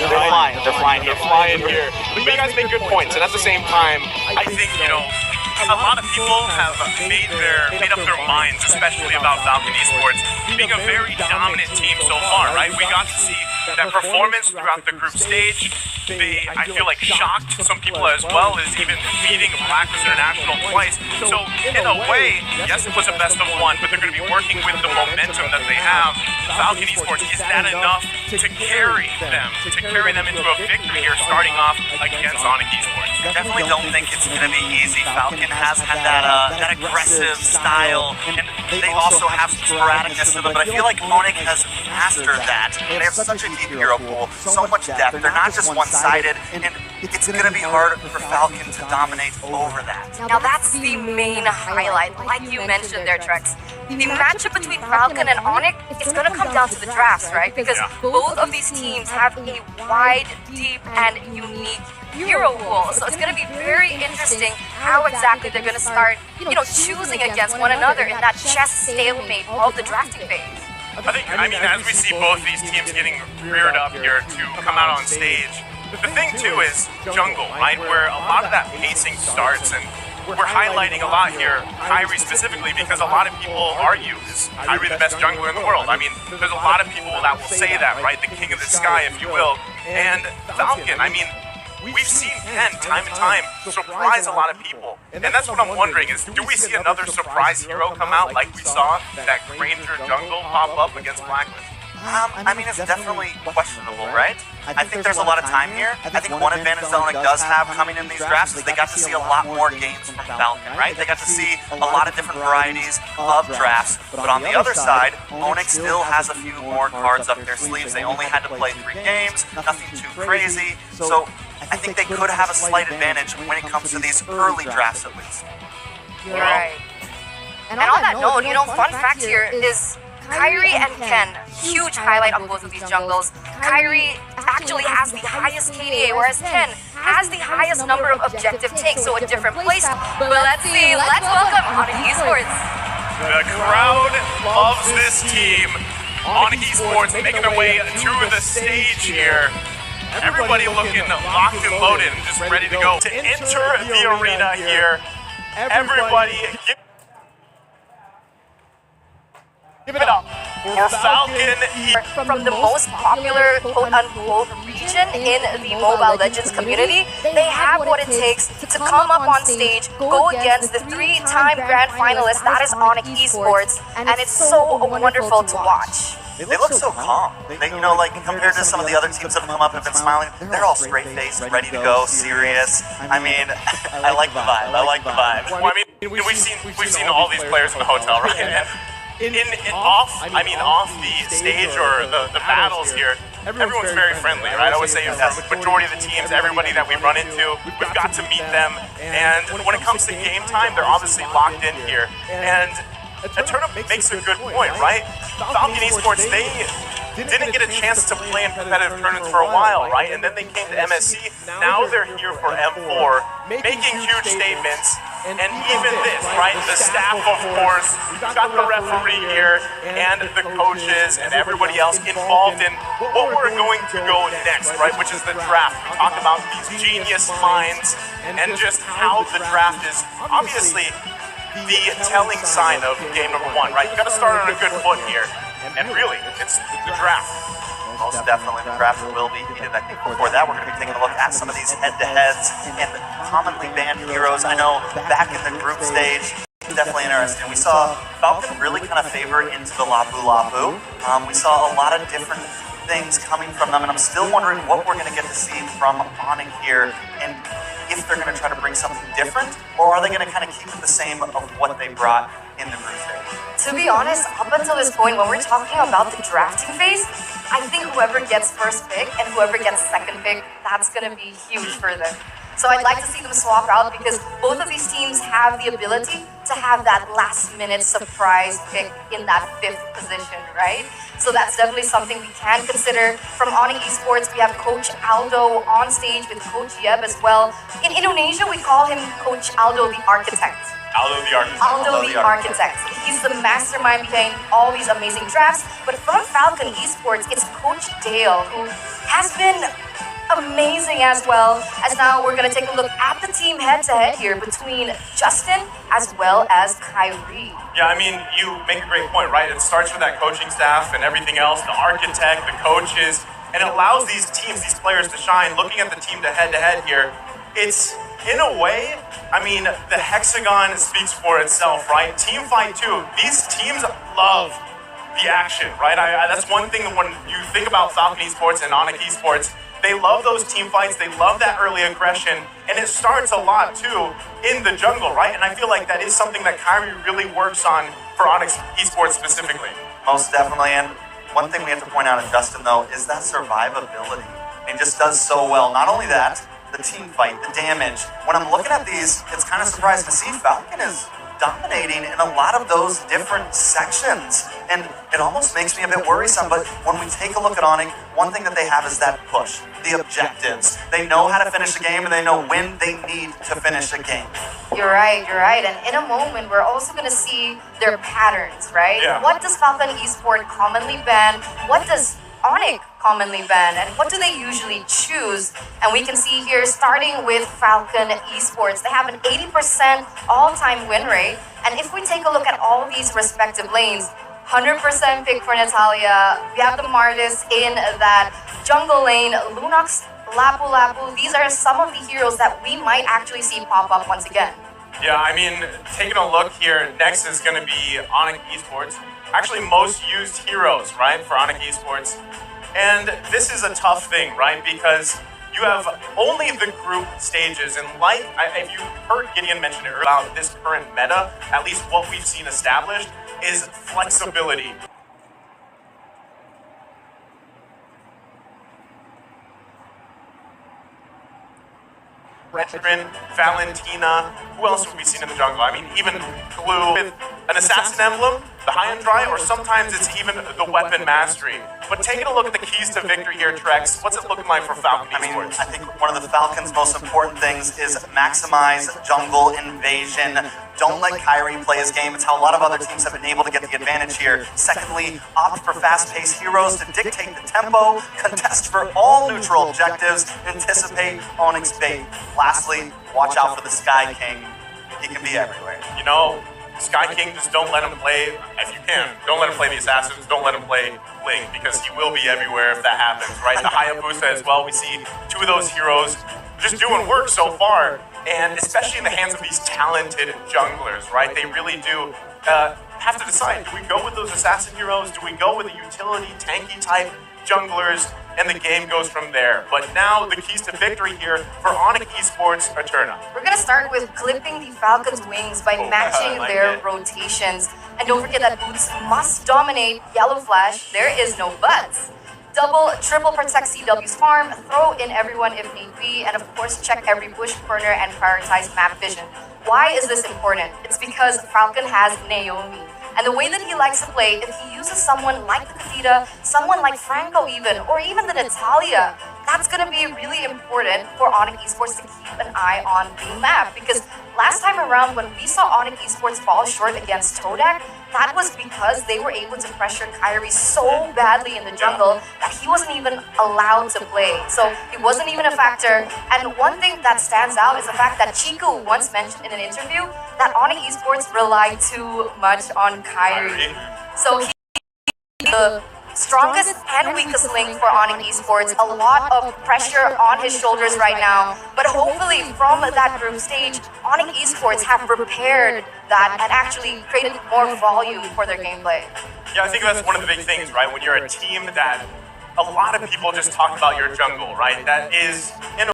They're flying here. But you guys make good points, and at the same time, I think, a lot of people have made up their minds, especially about Falcon Esports being a very dominant team so far, right? We got to see that performance throughout the group stage. They, I feel like, shocked some people as well as even beating Blacklist International twice. So in a way, yes, it was a best of one, but they're going to be working with the momentum that they have. Falcon Esports, is that enough to carry them into a victory here, starting off against Sonic Esports? I definitely don't think it's going to be easy. Falcon has had that aggressive style, and they also have some sporadicness to them, but I feel like Onyx has mastered that. They have such a deep hero pool, so much depth. They're not just one-sided, and it's going to be hard for Falcon to dominate over that. Now that's the main highlight, like you mentioned there, Trex. The matchup between Falcon and Onyx, it's going to come down to the drafts, right? Because both of these teams have a wide, deep, and unique hero pool. So it's going to be very interesting how exactly they're going to start, choosing against one another in that chess stalemate of the drafting phase. I mean, as we see both these teams getting reared up here to come out on stage, the thing too is jungle, right? Where a lot of that pacing starts, and we're highlighting a lot here, Kyrie specifically, because a lot of people argue, is Kyrie the best jungler in the world? I mean, there's a lot of people that will say that, right? The king of the sky, if you will. And Falcon, I mean, we've seen Ken time and time surprise a lot of people. And that's what I'm wondering is, do we see another surprise hero come out like we saw that Granger jungle pop up against Blacklist? I mean, it's definitely questionable, right? I think there's a lot of time here. I think one advantage that Onyx does have coming in these drafts is they got to see a lot more games from Falcon, right? They got to see a lot of different varieties of drafts. But on the other side, Onyx still has a few more cards up their sleeves. They only had to play 3 games, nothing too crazy. So I think they could have a slight advantage when it comes to these early drafts at least. Right. And on that note, fun fact here is Kyrie and Ken, huge highlight on both of these jungles. Kyrie actually has the highest KDA, whereas Ken has the highest number of objective takes, so a different place. But let's see, let's welcome Onyx Esports. The crowd loves this team. Onyx Esports making their way to the stage here. Everybody looking locked and loaded and just ready to go. To enter the arena here, everybody give it up for Falcon. From the most popular quote-unquote region in the Mobile Legends community, they have what it takes to come up on stage, go against the 3-time grand finalist, that is Onyx Esports, and it's so wonderful to watch. They look so calm. They, compared to some of the other teams that have come up and been smiling, they're all straight-faced, ready to go, serious. I mean, I like the vibe. Well, I mean, we've seen all these players in the hotel, right? Off the stage or the battles here, everyone's very friendly, right? I would say the majority of the teams, everybody that we run into, we've got to meet them. And when it comes to game time, they're obviously locked in here. And Turnip makes a good point, right? Falcon Esports, they didn't get a chance to play in competitive tournaments for a while, right? And then they came to MSC. Now they're here for M4, making huge statements. And even this, right? The staff, of course, we've got the referee here, and the coaches, and everybody else involved in what we're going to go next, right? Which is the draft. We talked about these genius minds, and just how the draft is obviously the telling sign of game number 1, right? You got to start on a good foot here, and really, it's the draft. Most definitely, the draft will be heated. I think before that, we're going to be taking a look at some of these head-to-heads and commonly banned heroes. I know back in the group stage, definitely interesting. We saw Falcon really kind of favor into the Lapu Lapu. We saw a lot of different things coming from them, and I'm still wondering what we're going to get to see from Onyx here, and if they're going to try to bring something different, or are they going to kind of keep the same of what they brought in the group stage? To be honest, up until this point, when we're talking about the drafting phase, I think whoever gets first pick and whoever gets second pick, that's going to be huge for them. So I'd like to see them swap out because both of these teams have the ability to have that last-minute surprise pick in that 5th position, right? So that's definitely something we can consider. From Onyx Esports, we have Coach Aldo on stage with Coach Yeb as well. In Indonesia, we call him Coach Aldo the Architect. Aldo the Architect. He's the mastermind behind all these amazing drafts. But from Falcon Esports, it's Coach Dale, who has been amazing as well. As now we're gonna take a look at the team head-to-head here between Justin as well as Kyrie. Yeah, I mean, you make a great point, right? It starts with that coaching staff and everything else, the architect, the coaches, and it allows these teams, these players to shine. Looking at the team to head here, it's, in a way, I mean, the hexagon speaks for itself, right? Team fight too. These teams love the action, right? That's one thing when you think about Falcon Esports and Onyx Esports, they love those team fights, they love that early aggression, and it starts a lot too in the jungle, right? And I feel like that is something that Kyrie really works on for Onyx Esports specifically. Most definitely, and one thing we have to point out in Justin, though, is that survivability. He just does so well. Not only that, the team fight, the damage. When I'm looking at these, it's kind of surprising to see Falcon is dominating in a lot of those different sections. And it almost makes me a bit worrisome, but when we take a look at Onyx, one thing that they have is that push, the objectives. They know how to finish a game and they know when they need to finish a game. You're right. And in a moment, we're also going to see their patterns, right? Yeah. What does Falcon Esports commonly ban? What does Onyx commonly ban? And what do they usually choose? And we can see here, starting with Falcon Esports, they have an 80% all-time win rate. And if we take a look at all these respective lanes, 100% pick for Natalia. We have the Martis in that jungle lane, Lunox, Lapu Lapu. These are some of the heroes that we might actually see pop up once again. Yeah, I mean, taking a look here, next is going to be Onyx Esports. Actually, most used heroes, right, for Onyx Esports. And this is a tough thing, right, because you have only the group stages, and like, if you heard Gideon mention it earlier about this current meta, at least what we've seen established, is flexibility. Retrin, Valentina, who else have we seen in the jungle? I mean, even Glue with an assassin emblem, the high and dry, or sometimes it's even the weapon mastery. But taking a look at the keys to victory here, Trex, what's it looking like for Falcon Esports? I think one of the Falcons' most important things is maximize jungle invasion. Don't let Kyrie play his game. It's how a lot of other teams have been able to get the advantage here. Secondly, opt for fast-paced heroes to dictate the tempo, contest for all neutral objectives, anticipate Onyx bait. Lastly, watch out for the Sky King. He can be everywhere. You know, Sky King, just don't let him play, if you can, don't let him play the Assassins, don't let him play Ling, because he will be everywhere if that happens, right? The Hayabusa as well, we see two of those heroes just doing work so far, and especially in the hands of these talented junglers, right? They really do have to decide, do we go with those Assassin heroes? Do we go with the utility, tanky type junglers? And the game goes from there. But now the keys to victory here for Onyx Esports are Turnip. We're going to start with clipping the Falcons' wings by matching their rotations. And don't forget that boots must dominate Yellow Flash. There is no buts. Double, triple protect CW's farm, throw in everyone if need be, and of course check every bush corner and prioritize map vision. Why is this important? It's because Falcon has Naomi. And the way that he likes to play, if he uses someone like the Kavita, someone like Franco even, or even the Natalia, that's going to be really important for Onyx Esports to keep an eye on the map. Because last time around, when we saw Onyx Esports fall short against Todak, that was because they were able to pressure Kyrie so badly in the jungle that he wasn't even allowed to play. So it wasn't even a factor. And one thing that stands out is the fact that Chico once mentioned in an interview that Onyx Esports relied too much on Kyrie. So he's the strongest and weakest link for Onyx Esports. A lot of pressure on his shoulders right now. But hopefully from that group stage, Onyx Esports have prepared that and actually created more volume for their gameplay. Yeah, I think that's one of the big things, right? When you're a team that a lot of people just talk about your jungle, right? That is, in a